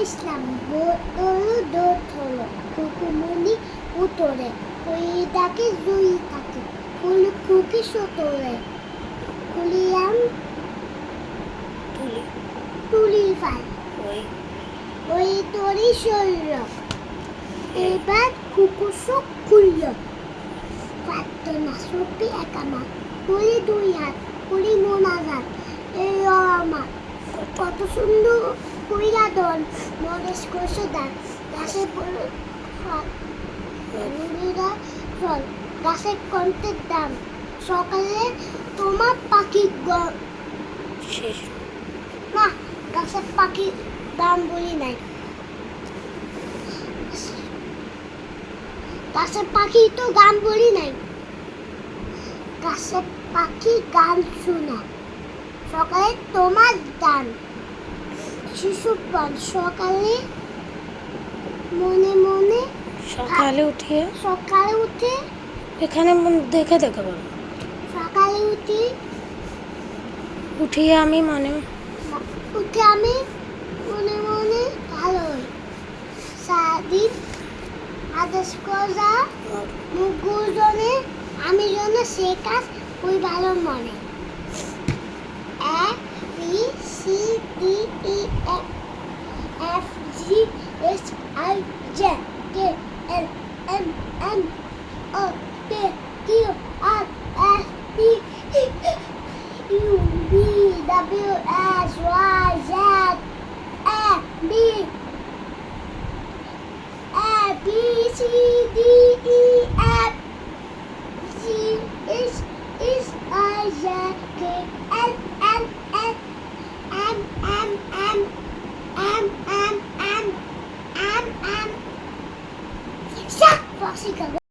ইসলাম বদল দোত হলো কুকুমনি উতরে ওই ডাকে জুই থাকে কুল কুকি সতরে কুলিয়াম তুলি তুলি ফাই ওই ওই তরি শরীর এবার কুকুসো খুলল পাত্র না সপি একামা তুলি দুই হাত কুলি মোনাজাত এই আমার কত সুন্দর কুইলা দল মরেশ কোষে দান গাছে ফল ফল গাছের কণ্ঠের দাম সকালে তোমার পাখি শেষ না গাছের পাখির দাম বলি নাই গাছের পাখি তো গান বলি নাই গাছের পাখি গান শোনা সকালে তোমার দান শিশুপাল সকালে মনে মনে সকালে উঠে এখানে দেখে বলো সকালে উঠিয়ে আমি মনে মনে ভালো হই সারাদিন আদেশ করা মুখগুজনে আমি যেন সে কাজ ওই ভালো মনে A B C D E F G H I J K L M N O P Q R S T U V W X Y Z A B C D E F G H I J K L M N M Shut up,